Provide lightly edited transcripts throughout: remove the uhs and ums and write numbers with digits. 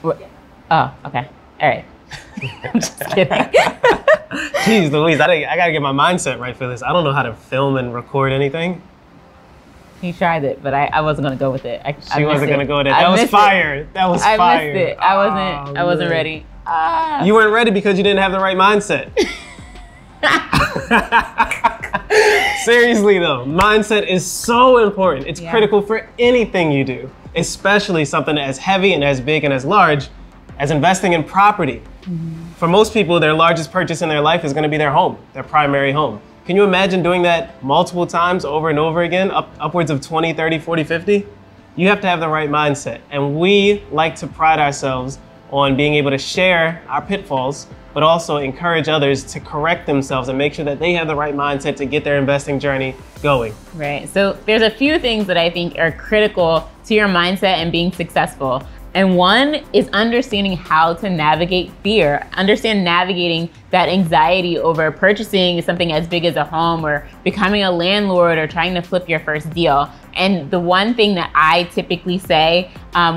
Oh, okay. All right. I'm just kidding. Jeez Louise, I gotta get my mindset right for this. I don't know how to film and record anything. He tried it, but I wasn't gonna go with it. She wasn't gonna go with it. That was fire. That was fire. I missed it. I wasn't ready. You weren't ready because you didn't have the right mindset. Seriously though, mindset is so important. It's critical for anything you do, especially something as heavy and as big and as large as investing in property. For most people, their largest purchase in their life is going to be their home, their primary home. Can you imagine doing that multiple times over and over again, upwards of 20, 30, 40, 50? You have to have the right mindset. And we like to pride ourselves on being able to share our pitfalls, but also encourage others to correct themselves and make sure that they have the right mindset to get their investing journey going. Right. So there's a few things that I think are critical to your mindset and being successful. And one is understanding how to navigate fear, understand navigating that anxiety over purchasing something as big as a home or becoming a landlord or trying to flip your first deal. And the one thing that I typically say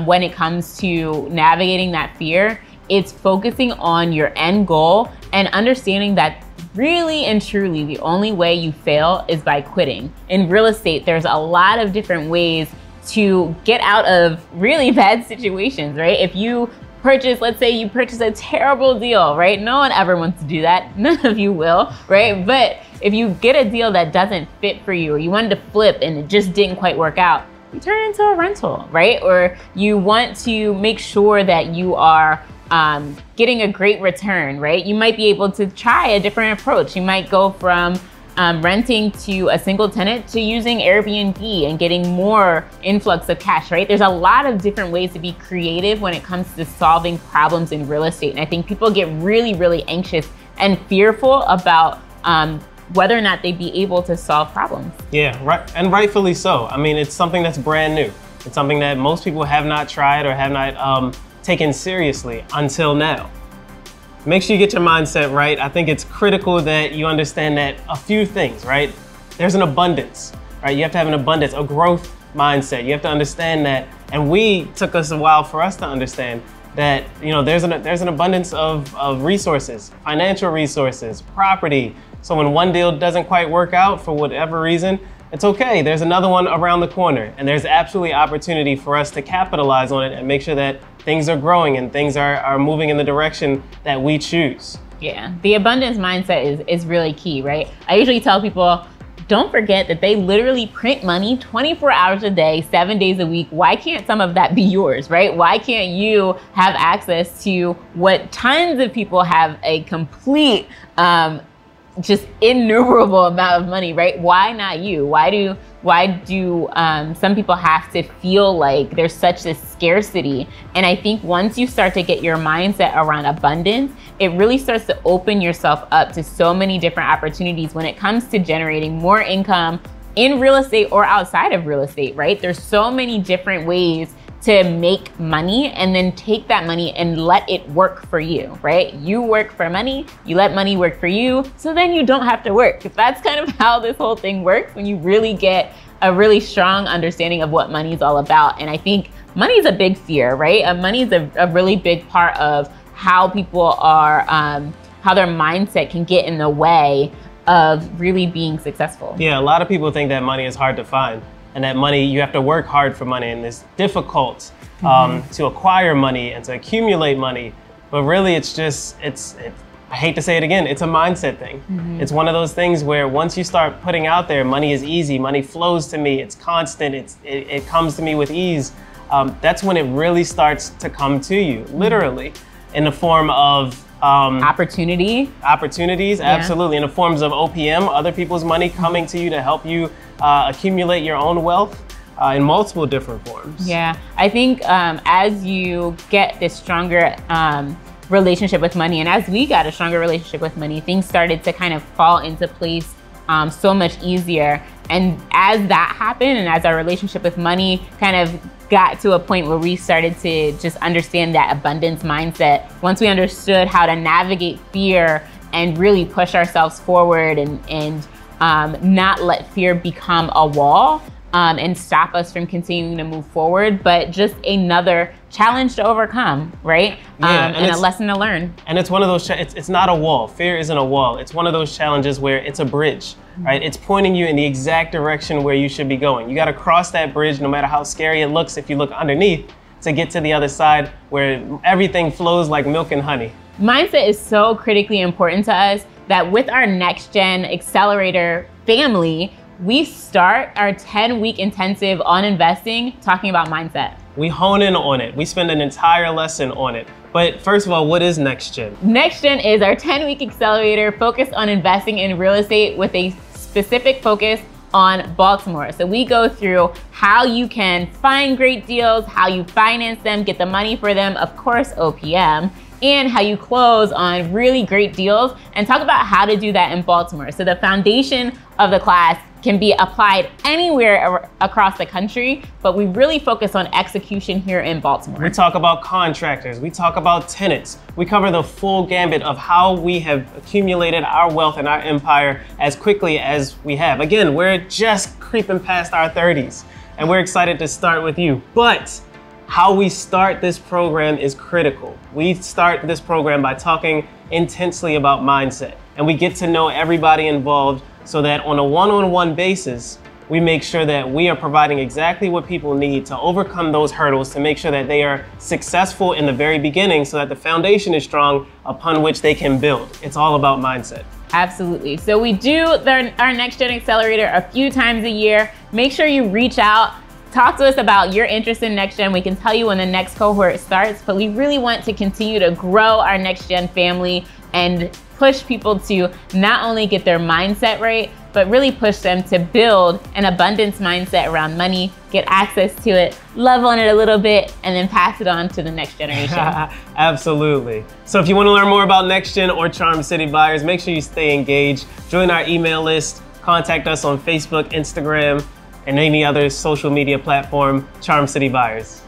when it comes to navigating that fear, it's focusing on your end goal and understanding that really and truly the only way you fail is by quitting. In real estate, there's a lot of different ways to get out of really bad situations, right? If you purchase, let's say you purchase a terrible deal, right? No one ever wants to do that. None of you will, right? But if you get a deal that doesn't fit for you, or you wanted to flip and it just didn't quite work out, you turn it into a rental, right? Or you want to make sure that you are getting a great return, right? You might be able to try a different approach. You might go from renting to a single tenant to using Airbnb and getting more influx of cash, right? There's a lot of different ways to be creative when it comes to solving problems in real estate. And I think people get really, really anxious and fearful about whether or not they'd be able to solve problems. Yeah, right, and rightfully so. I mean, it's something that's brand new. It's something that most people have not tried or have not taken seriously until now. Make sure you get your mindset right. I think it's critical that you understand that a few things, right? There's an abundance, right? You have to have an abundance, a growth mindset. You have to understand that, and took us a while for us to understand that, you know, there's an abundance of resources, financial resources, property. So when one deal doesn't quite work out for whatever reason, it's okay. There's another one around the corner, and there's absolutely opportunity for us to capitalize on it and make sure that things are growing and things are moving in the direction that we choose. Yeah, the abundance mindset is really key, right? I usually tell people, don't forget that they literally print money 24 hours a day, 7 days a week. Why can't some of that be yours, right? Why can't you have access to what tons of people have a complete, just innumerable amount of money, right? Why not you? Why do some people have to feel like there's such a scarcity? And I think once you start to get your mindset around abundance, it really starts to open yourself up to so many different opportunities when it comes to generating more income in real estate or outside of real estate, right? There's so many different ways to make money and then take that money and let it work for you, right? You work for money, you let money work for you, so then you don't have to work. That's kind of how this whole thing works when you really get a really strong understanding of what money is all about. And I think money is a big fear, right? Money is a really big part of how people are, how their mindset can get in the way of really being successful. Yeah, a lot of people think that money is hard to find, and that money, you have to work hard for money, and it's difficult to acquire money and to accumulate money. But really, it's just, I hate to say it again, it's a mindset thing. It's one of those things where once you start putting out there, money is easy, money flows to me, it's constant, it comes to me with ease. That's when it really starts to come to you, literally, in the form of opportunities, absolutely, in the forms of OPM, other people's money coming to you to help you accumulate your own wealth in multiple different forms. Yeah, I think as you get this stronger relationship with money, and as we got a stronger relationship with money, things started to kind of fall into place so much easier. And as that happened, and as our relationship with money kind of got to a point where we started to just understand that abundance mindset, once we understood how to navigate fear and really push ourselves forward and not let fear become a wall, and stop us from continuing to move forward, but just another challenge to overcome, right? And a lesson to learn. And it's one of those, it's not a wall. Fear isn't a wall. It's one of those challenges where it's a bridge, right? It's pointing you in the exact direction where you should be going. You got to cross that bridge no matter how scary it looks if you look underneath to get to the other side where everything flows like milk and honey. Mindset is so critically important to us that with our Next Gen Accelerator family, we start our 10-week intensive on investing talking about mindset. We hone in on it. We spend an entire lesson on it. But first of all, what is Next Gen? Next Gen is our 10-week accelerator focused on investing in real estate with a specific focus on Baltimore. So we go through how you can find great deals, how you finance them, get the money for them, of course, OPM, and how you close on really great deals, and talk about how to do that in Baltimore. So the foundation of the class can be applied anywhere across the country, but we really focus on execution here in Baltimore. We talk about contractors, we talk about tenants. We cover the full gambit of how we have accumulated our wealth and our empire as quickly as we have. Again, we're just creeping past our 30s, and we're excited to start with you. But how we start this program is critical. We start this program by talking intensely about mindset, and we get to know everybody involved so that on a one-on-one basis, we make sure that we are providing exactly what people need to overcome those hurdles, to make sure that they are successful in the very beginning so that the foundation is strong upon which they can build. It's all about mindset. Absolutely. So we do our Next Gen Accelerator a few times a year. Make sure you reach out. Talk to us about your interest in Next Gen. We can tell you when the next cohort starts, but we really want to continue to grow our Next Gen family and push people to not only get their mindset right, but really push them to build an abundance mindset around money, get access to it, love on it a little bit, and then pass it on to the next generation. Absolutely. So if you want to learn more about Next Gen or Charm City Buyers, make sure you stay engaged. Join our email list, contact us on Facebook, Instagram, and any other social media platform, Charm City Buyers.